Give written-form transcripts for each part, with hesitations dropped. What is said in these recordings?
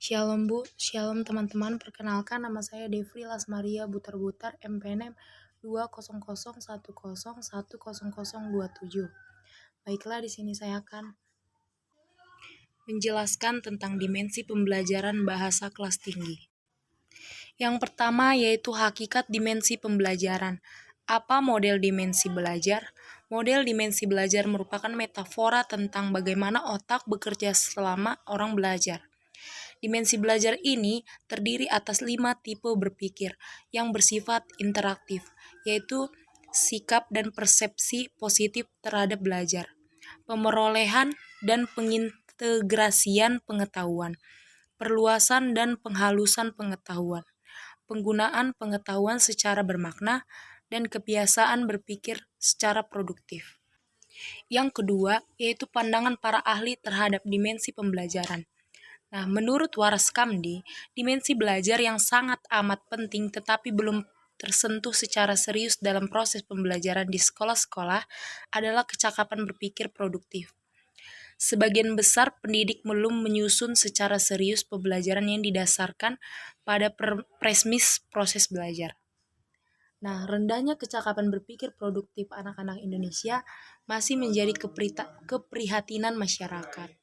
Shalom Bu, Shalom teman-teman, perkenalkan nama saya Devri Lasmaria Butar-Butar, MPNM 200101027. Baiklah, di sini saya akan menjelaskan tentang dimensi pembelajaran bahasa kelas tinggi. Yang pertama yaitu hakikat dimensi pembelajaran. Apa model dimensi belajar? Model dimensi belajar merupakan metafora tentang bagaimana otak bekerja selama orang belajar. Dimensi belajar ini terdiri atas 5 tipe berpikir yang bersifat interaktif, yaitu sikap dan persepsi positif terhadap belajar, pemerolehan dan pengintegrasian pengetahuan, perluasan dan penghalusan pengetahuan, penggunaan pengetahuan secara bermakna, dan kebiasaan berpikir secara produktif. Yang kedua, yaitu pandangan para ahli terhadap dimensi pembelajaran. Nah, menurut Waras Kamdi, dimensi belajar yang sangat amat penting tetapi belum tersentuh secara serius dalam proses pembelajaran di sekolah-sekolah adalah kecakapan berpikir produktif. Sebagian besar pendidik belum menyusun secara serius pembelajaran yang didasarkan pada premis proses belajar. Nah, rendahnya kecakapan berpikir produktif anak-anak Indonesia masih menjadi keprihatinan masyarakat,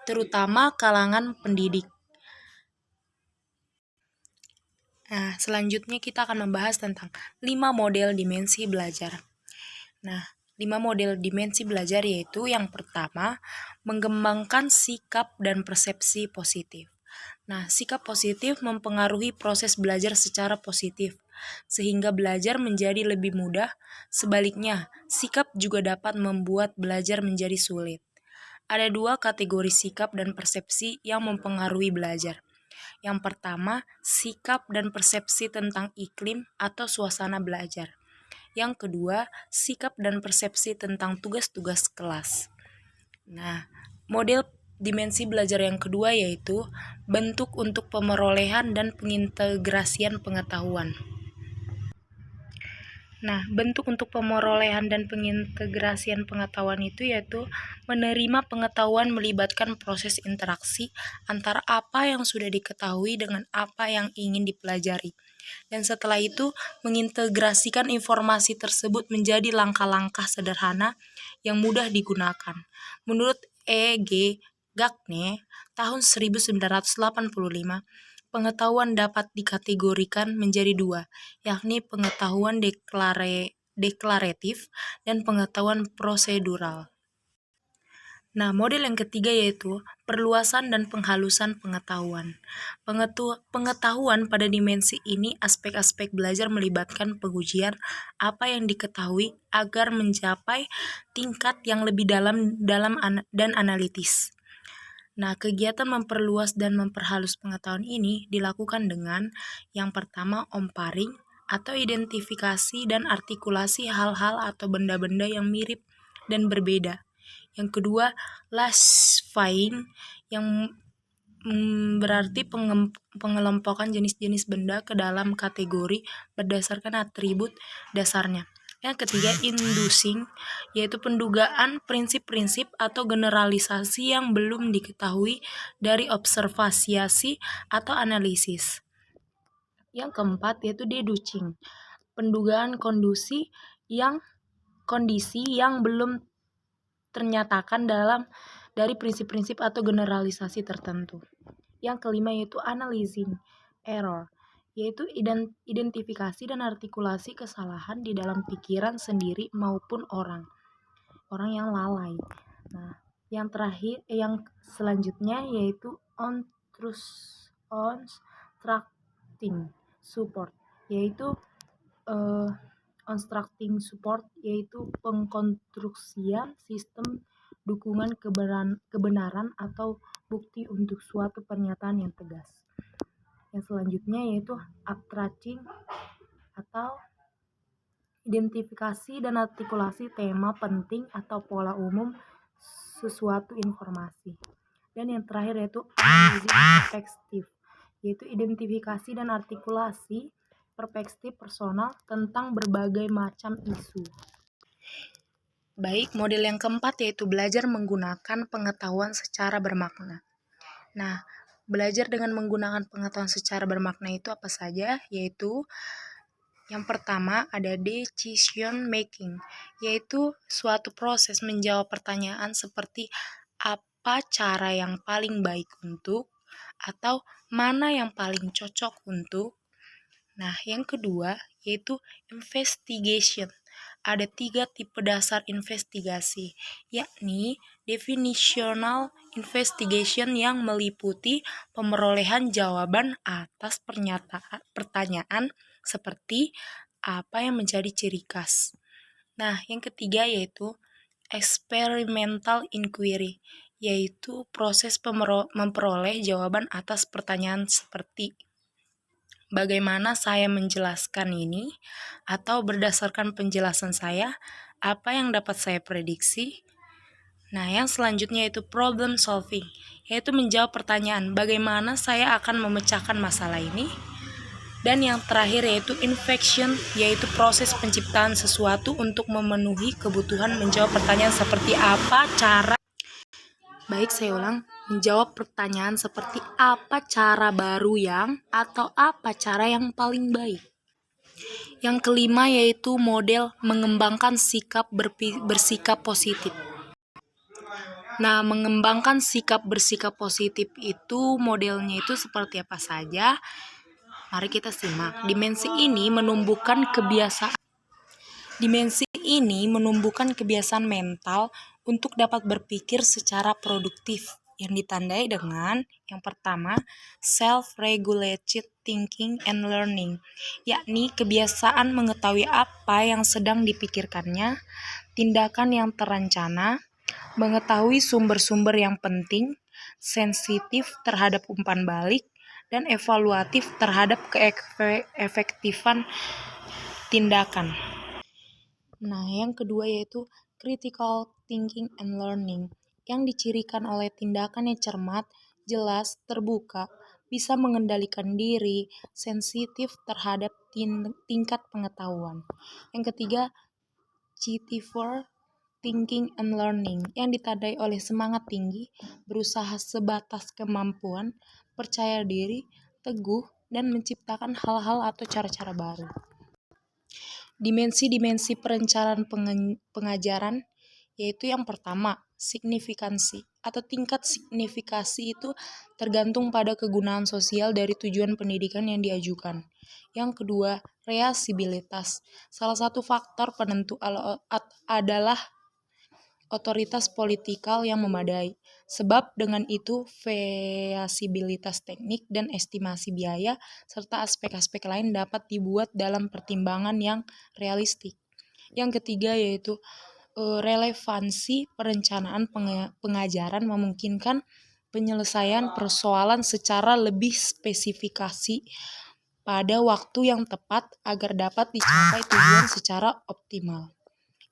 terutama kalangan pendidik. Nah, selanjutnya kita akan membahas tentang 5 model dimensi belajar. Nah, 5 model dimensi belajar yaitu yang pertama, mengembangkan sikap dan persepsi positif. Nah, sikap positif mempengaruhi proses belajar secara positif, sehingga belajar menjadi lebih mudah. Sebaliknya, sikap juga dapat membuat belajar menjadi sulit. Ada 2 kategori sikap dan persepsi yang mempengaruhi belajar. Yang pertama, sikap dan persepsi tentang iklim atau suasana belajar. Yang kedua, sikap dan persepsi tentang tugas-tugas kelas. Nah, model dimensi belajar yang kedua yaitu bentuk untuk pemerolehan dan pengintegrasian pengetahuan. Nah, bentuk untuk pemerolehan dan pengintegrasian pengetahuan itu yaitu menerima pengetahuan melibatkan proses interaksi antara apa yang sudah diketahui dengan apa yang ingin dipelajari. Dan setelah itu, mengintegrasikan informasi tersebut menjadi langkah-langkah sederhana yang mudah digunakan. Menurut E.G. Gagne, tahun 1985, pengetahuan dapat dikategorikan menjadi 2, yakni pengetahuan deklaratif dan pengetahuan prosedural. Nah, model yang ketiga yaitu perluasan dan penghalusan pengetahuan. Pengetahuan pada dimensi ini aspek-aspek belajar melibatkan pengujian apa yang diketahui agar mencapai tingkat yang lebih dalam dan analitis. Nah, kegiatan memperluas dan memperhalus pengetahuan ini dilakukan dengan yang pertama omparing atau identifikasi dan artikulasi hal-hal atau benda-benda yang mirip dan berbeda. Yang kedua, classifying yang berarti pengelompokan jenis-jenis benda ke dalam kategori berdasarkan atribut dasarnya. Yang ketiga, inducing, yaitu pendugaan prinsip-prinsip atau generalisasi yang belum diketahui dari observasi atau analisis. Yang keempat, yaitu deducing, pendugaan kondisi yang belum ternyatakan dari prinsip-prinsip atau generalisasi tertentu. Yang kelima yaitu analyzing error, yaitu identifikasi dan artikulasi kesalahan di dalam pikiran sendiri maupun orang yang lalai. Nah, yang selanjutnya yaitu constructing support, yaitu pengkonstruksian sistem dukungan kebenaran atau bukti untuk suatu pernyataan yang tegas. Yang selanjutnya yaitu abstracting atau identifikasi dan artikulasi tema penting atau pola umum sesuatu informasi. Dan yang terakhir yaitu analyzing perspective, yaitu identifikasi dan artikulasi perspektif personal tentang berbagai macam isu. Baik, model yang keempat yaitu belajar menggunakan pengetahuan secara bermakna. Nah, Belajar dengan menggunakan pengetahuan secara bermakna itu apa saja? Yaitu yang pertama ada decision making, yaitu suatu proses menjawab pertanyaan seperti apa cara yang paling baik untuk, atau mana yang paling cocok untuk. Nah, yang kedua yaitu investigation. Ada 3 tipe dasar investigasi, yakni definitional investigation yang meliputi pemerolehan jawaban atas pertanyaan seperti apa yang menjadi ciri khas. Nah, yang ketiga yaitu experimental inquiry, yaitu proses memperoleh jawaban atas pertanyaan seperti bagaimana saya menjelaskan ini, atau berdasarkan penjelasan saya, apa yang dapat saya prediksi. Nah, yang selanjutnya yaitu problem solving, yaitu menjawab pertanyaan bagaimana saya akan memecahkan masalah ini. Dan yang terakhir yaitu infection, yaitu proses penciptaan sesuatu untuk memenuhi kebutuhan menjawab pertanyaan seperti apa cara. Baik, saya ulang. Menjawab pertanyaan seperti apa cara baru yang, atau apa cara yang paling baik. Yang kelima yaitu model mengembangkan sikap bersikap positif. Nah, mengembangkan sikap bersikap positif itu modelnya itu seperti apa saja? Mari kita simak. Dimensi ini menumbuhkan kebiasaan mental untuk dapat berpikir secara produktif, yang ditandai dengan yang pertama, self-regulated thinking and learning, yakni kebiasaan mengetahui apa yang sedang dipikirkannya, tindakan yang terencana, mengetahui sumber-sumber yang penting, sensitif terhadap umpan balik, dan evaluatif terhadap keefektifan tindakan. Nah, yang kedua yaitu critical thinking and learning, yang dicirikan oleh tindakan yang cermat, jelas, terbuka, bisa mengendalikan diri, sensitif terhadap tingkat pengetahuan. Yang ketiga, creative thinking and learning, yang ditandai oleh semangat tinggi, berusaha sebatas kemampuan, percaya diri, teguh, dan menciptakan hal-hal atau cara-cara baru. Dimensi-dimensi perencanaan pengajaran yaitu yang pertama, signifikansi atau tingkat signifikasi itu tergantung pada kegunaan sosial dari tujuan pendidikan yang diajukan. Yang kedua, reasibilitas. Salah satu faktor penentu adalah otoritas politikal yang memadai. Sebab dengan itu feasibilitas teknik dan estimasi biaya serta aspek-aspek lain dapat dibuat dalam pertimbangan yang realistik. Yang ketiga yaitu relevansi perencanaan pengajaran memungkinkan penyelesaian persoalan secara lebih spesifikasi pada waktu yang tepat agar dapat dicapai tujuan secara optimal.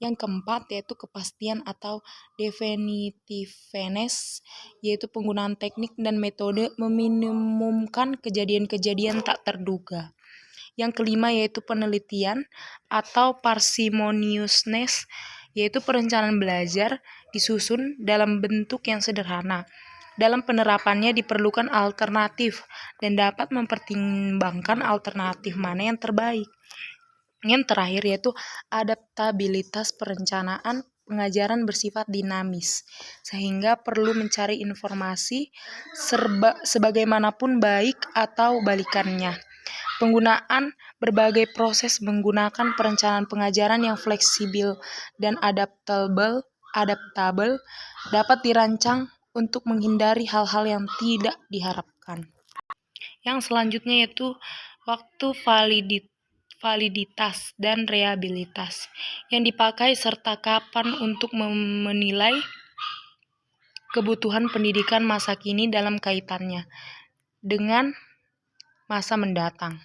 Yang keempat yaitu kepastian atau definitiveness, yaitu penggunaan teknik dan metode meminimumkan kejadian-kejadian tak terduga. Yang kelima yaitu penelitian atau parsimoniousness, yaitu perencanaan belajar disusun dalam bentuk yang sederhana. Dalam penerapannya diperlukan alternatif dan dapat mempertimbangkan alternatif mana yang terbaik. Yang terakhir yaitu adaptabilitas perencanaan pengajaran bersifat dinamis, sehingga perlu mencari informasi sebagaimanapun baik atau balikannya. Penggunaan berbagai proses menggunakan perencanaan pengajaran yang fleksibel dan adaptable dapat dirancang untuk menghindari hal-hal yang tidak diharapkan. Yang selanjutnya yaitu waktu validitas dan reliabilitas yang dipakai serta kapan untuk menilai kebutuhan pendidikan masa kini dalam kaitannya dengan masa mendatang.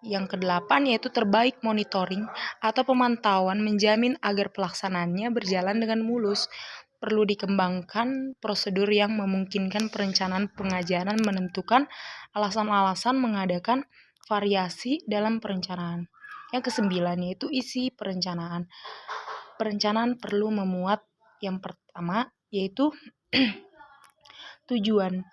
Yang kedelapan yaitu terbaik monitoring atau pemantauan menjamin agar pelaksanaannya berjalan dengan mulus. Perlu dikembangkan prosedur yang memungkinkan perencanaan pengajaran menentukan alasan-alasan mengadakan variasi dalam perencanaan. Yang kesembilan yaitu isi perencanaan. Perencanaan perlu memuat yang pertama yaitu tujuan,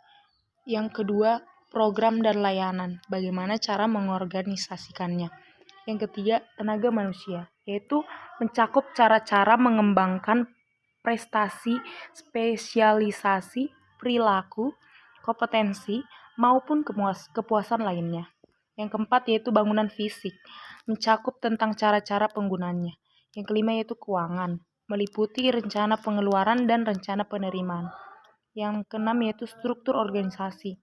Yang kedua, program dan layanan, bagaimana cara mengorganisasikannya. Yang ketiga, tenaga manusia, yaitu mencakup cara-cara mengembangkan prestasi, spesialisasi, perilaku, kompetensi, maupun kepuasan lainnya. Yang keempat yaitu bangunan fisik, mencakup tentang cara-cara penggunanya. Yang kelima yaitu keuangan, meliputi rencana pengeluaran dan rencana penerimaan. Yang keenam yaitu struktur organisasi.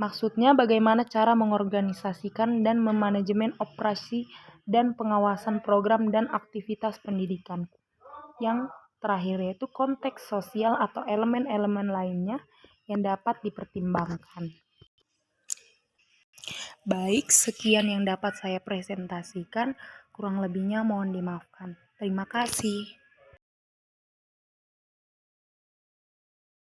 Maksudnya bagaimana cara mengorganisasikan dan memanajemen operasi dan pengawasan program dan aktivitas pendidikan. Yang terakhir yaitu konteks sosial atau elemen-elemen lainnya yang dapat dipertimbangkan. Baik, sekian yang dapat saya presentasikan. Kurang lebihnya mohon dimaafkan. Terima kasih.